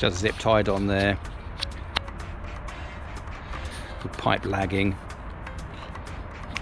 just zip tied on there. The pipe lagging.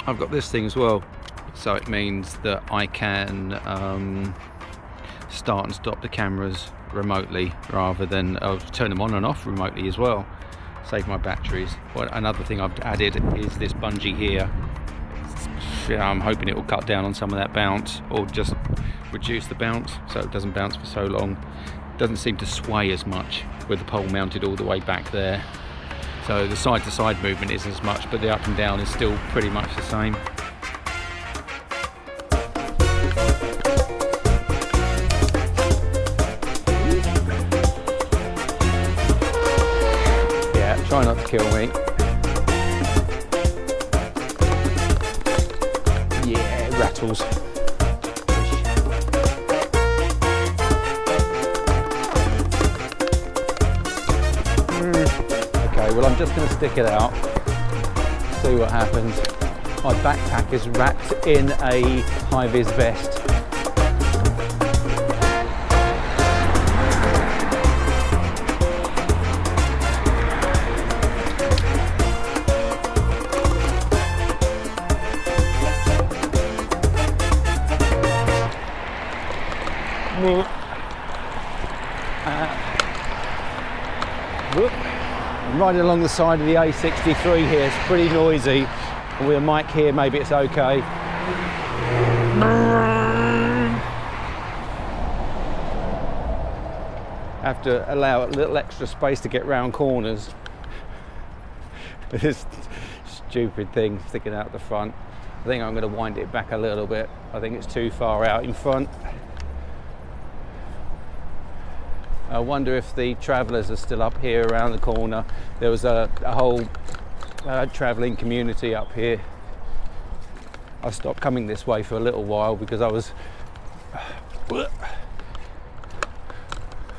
I've got this thing as well, so it means that I can start and stop the cameras remotely rather than turn them on and off remotely as well. Save my batteries. Well, another thing I've added is this bungee here. I'm hoping it will cut down on some of that bounce, or just reduce the bounce so it doesn't bounce for so long. It doesn't seem to sway as much with the pole mounted all the way back there. So the side to side movement isn't as much, but the up and down is still pretty much the same. Yeah, try not to kill me. Yeah, it rattles. Okay, well I'm just going to stick it out, see what happens. My backpack is wrapped in a Highvis vest. I'm riding along the side of the A63 here, it's pretty noisy. And with a mic here, maybe it's okay. Have to allow a little extra space to get round corners. This stupid thing sticking out the front. I think I'm going to wind it back a little bit. I think it's too far out in front. I wonder if the travellers are still up here around the corner. There was a whole travelling community up here. I stopped coming this way for a little while because I was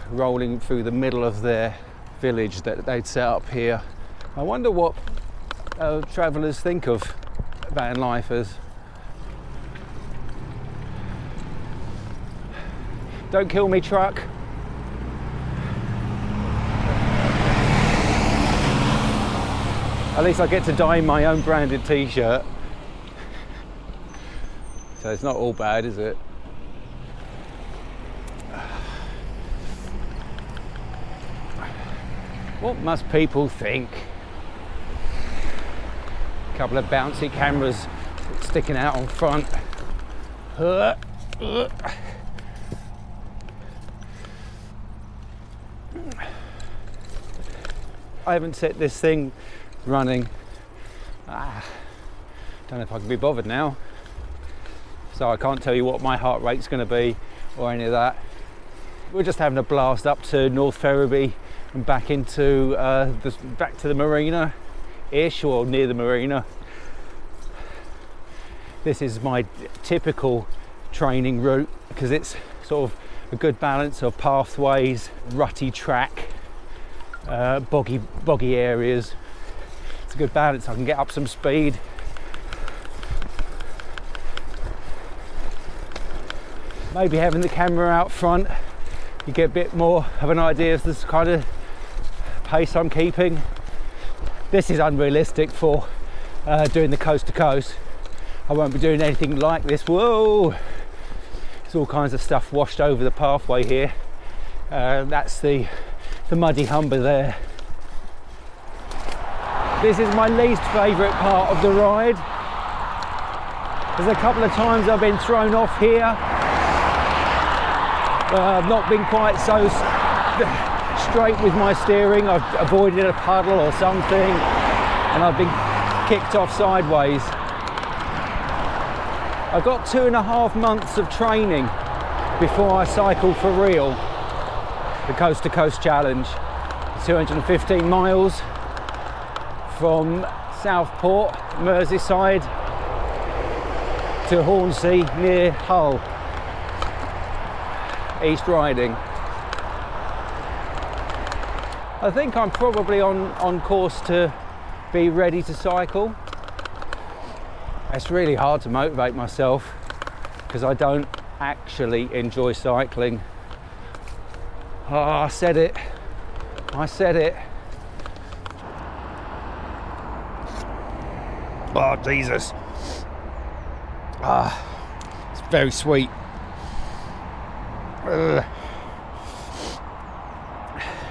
rolling through the middle of their village that they'd set up here. I wonder what travellers think of van lifers. Don't kill me, truck. At least I get to dye my own branded t-shirt. So it's not all bad, is it? What must people think? A couple of bouncy cameras sticking out on front. I haven't set this thing running. Don't know if I can be bothered now, so I can't tell you what my heart rate's going to be or any of that. We're just having a blast up to North Ferriby and back into back to the marina ish, or near the marina. This is my typical training route because it's sort of a good balance of pathways, rutty track, boggy areas. It's a good balance. I can get up some speed. Maybe having the camera out front, you get a bit more of an idea of this kind of pace I'm keeping. This is unrealistic for doing the coast to coast. I won't be doing anything like this. Whoa! There's all kinds of stuff washed over the pathway here. That's the muddy Humber there. This is my least favourite part of the ride. There's a couple of times I've been thrown off here. I've not been quite so straight with my steering. I've avoided a puddle or something, and I've been kicked off sideways. I've got 2.5 months of training before I cycle for real. The Coast to Coast Challenge, 215 miles from Southport, Merseyside, to Hornsey near Hull, East Riding. I think I'm probably on course to be ready to cycle. It's really hard to motivate myself because I don't actually enjoy cycling. Oh, I said it. I said it. Oh, Jesus. It's very sweet.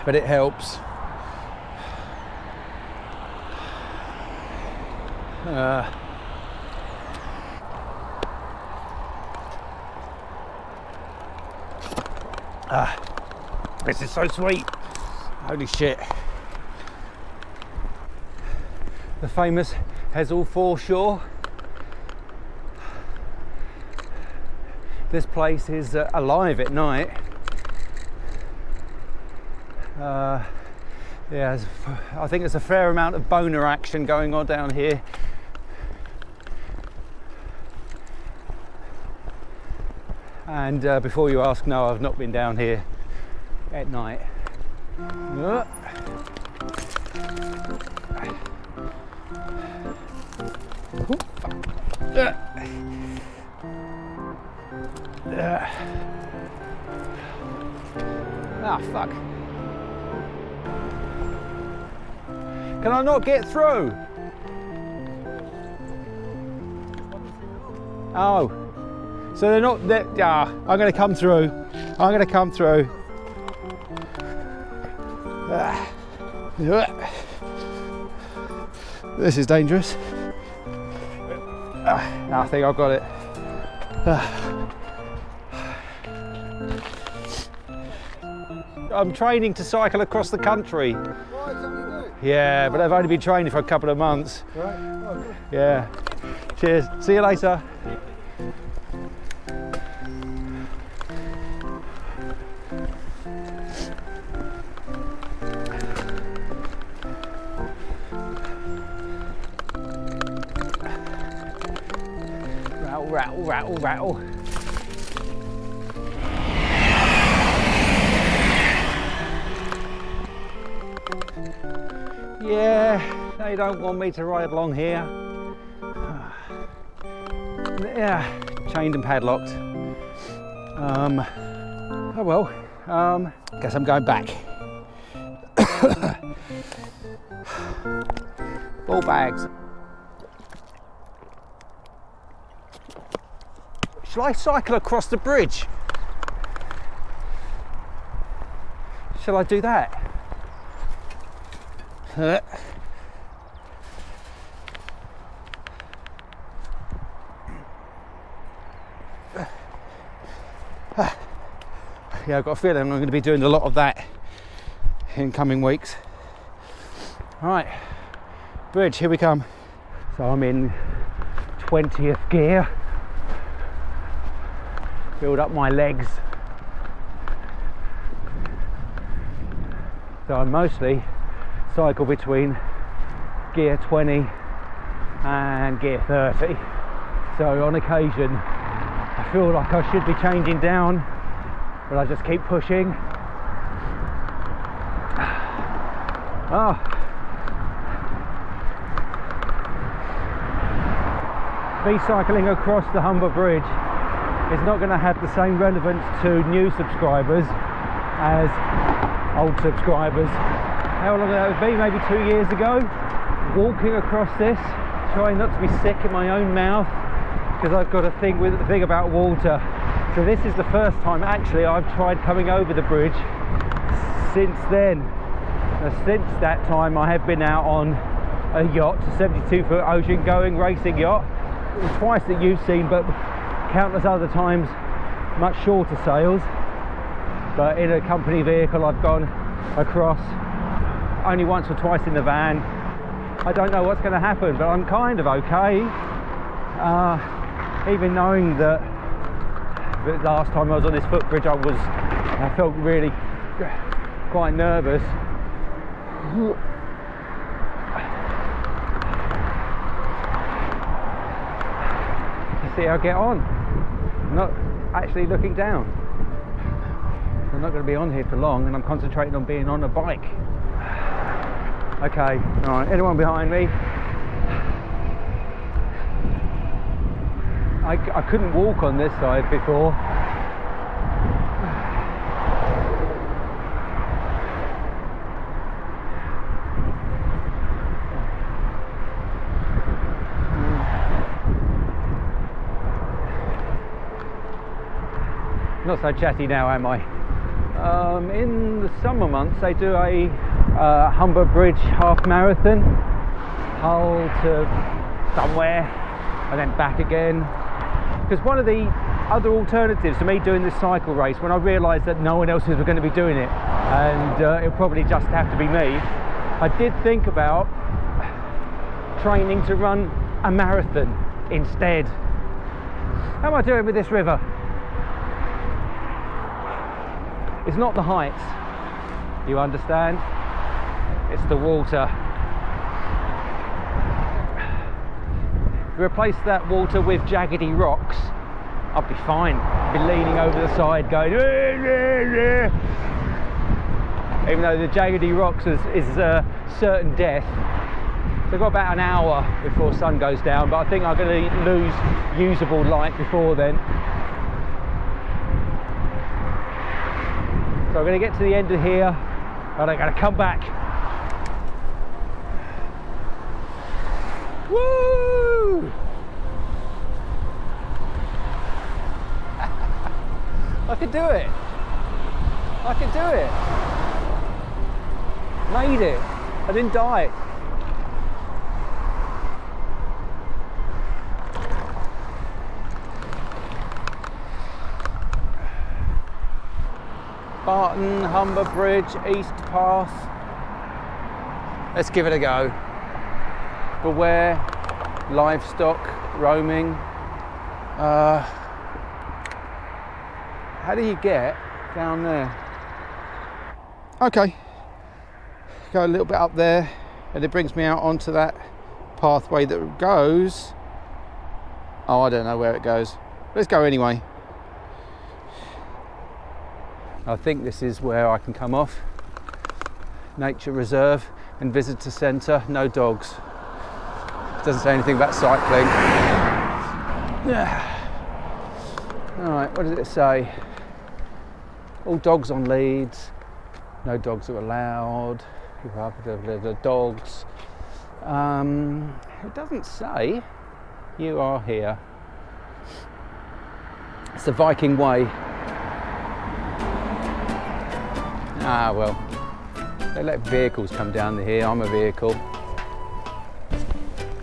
But it helps. This is so sweet. Holy shit. The famous Hessel foreshore. This place is alive at night. Yeah, I think there's a fair amount of boner action going on down here. And before you ask, no, I've not been down here at night. Ah, fuck. Can I not get through? Oh. So they're not there. I'm going to come through. I'm going to come through. This is dangerous. I think I've got it. I'm training to cycle across the country. Yeah, but I've only been training for a couple of months. Right. Oh, good. Yeah. Cheers. See you later. Rattle, rattle, rattle, rattle. Yeah, they don't want me to ride along here. Yeah, chained and padlocked. Oh well, guess I'm going back. Ball bags. Shall I cycle across the bridge? Shall I do that? Yeah, I've got a feeling I'm going to be doing a lot of that in coming weeks. Right, bridge, here we come. So I'm in 20th gear. Build up my legs. So I mostly cycle between gear 20 and gear 30. So on occasion I feel like I should be changing down, but I just keep pushing. Oh. Me cycling across the Humber Bridge is not going to have the same relevance to new subscribers as old subscribers. How long that would be? Maybe 2 years ago. Walking across this, trying not to be sick in my own mouth, because I've got a thing about water. So this is the first time actually I've tried coming over the bridge since then. Now, since that time I have been out on a yacht, a 72-foot ocean going racing yacht. Twice that you've seen, but countless other times much shorter sails. But in a company vehicle I've gone across only once or twice in the van. I don't know what's going to happen, but I'm kind of okay. Even knowing that the last time I was on this footbridge I felt really quite nervous. Let's see how I get on. I'm not actually looking down. I'm not going to be on here for long, and I'm concentrating on being on a bike. Okay, alright, anyone behind me? I couldn't walk on this side before. not so chatty now, am I? In the summer months they do a Humber Bridge half marathon, Hull to somewhere and then back again. Because one of the other alternatives to me doing this cycle race, when I realised that no one else was going to be doing it and it'll probably just have to be me, I did think about training to run a marathon instead. How am I doing with this river? It's not the heights, you understand? It's the water. Replace that water with jaggedy rocks, I'll be fine. I'll be leaning over the side going even though the jaggedy rocks is certain death. So I've got about an hour before sun goes down, but I think I'm going to lose usable light before then. So I'm going to get to the end of here and I'm going to come back. Woo! I can do it. I can do it. Made it. I didn't die. Barton, Humber Bridge, East Path. Let's give it a go. Beware, livestock roaming. How do you get down there? Okay, go a little bit up there and it brings me out onto that pathway that goes, oh, I don't know where it goes. Let's go anyway. I think this is where I can come off. Nature reserve and visitor centre, no dogs. Doesn't say anything about cycling. Alright, what does it say? All dogs on leads, no dogs are allowed. The dogs. It doesn't say you are here. It's the Viking way. Ah well, they let vehicles come down here. I'm a vehicle.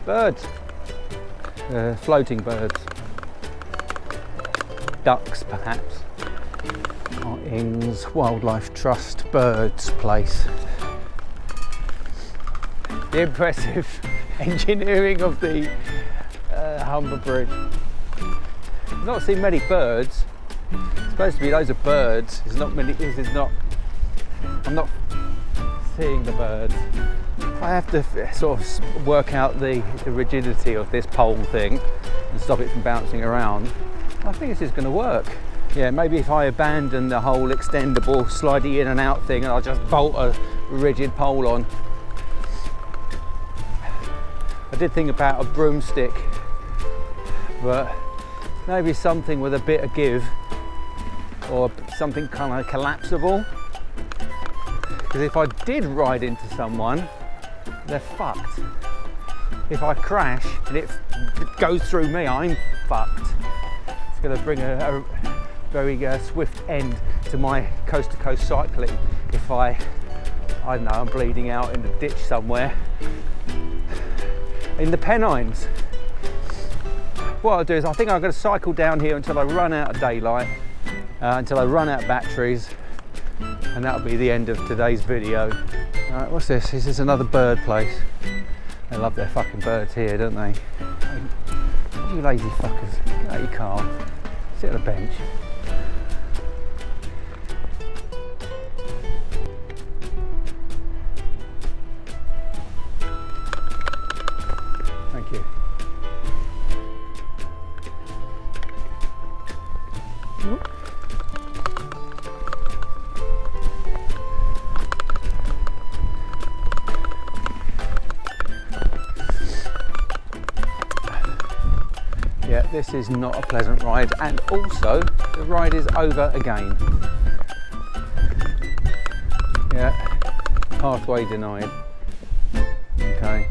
Birds, floating birds, ducks perhaps. Ings Wildlife Trust Birds Place. The impressive engineering of the Humber Bridge. I've not seen many birds. It's supposed to be loads of birds. There's not many. This is not. I'm not seeing the birds. I have to sort of work out the rigidity of this pole thing and stop it from bouncing around. I think this is going to work. Yeah, maybe if I abandon the whole extendable slidey in and out thing and I'll just bolt a rigid pole on. I did think about a broomstick, but maybe something with a bit of give or something kind of collapsible. Because if I did ride into someone, they're fucked. If I crash and it goes through me, I'm fucked. It's going to bring a very swift end to my coast-to-coast cycling if I don't know, I'm bleeding out in the ditch somewhere in the Pennines. What I'll do is I think I'm going to cycle down here until I run out of daylight, until I run out of batteries, and that'll be the end of today's video. Alright, what's this? This is another bird place. They love their fucking birds here, don't they? You lazy fuckers, get out of your car, sit on a bench. Thank you. Yeah, this is not a pleasant ride, and also the ride is over again. Yeah, pathway denied. Okay.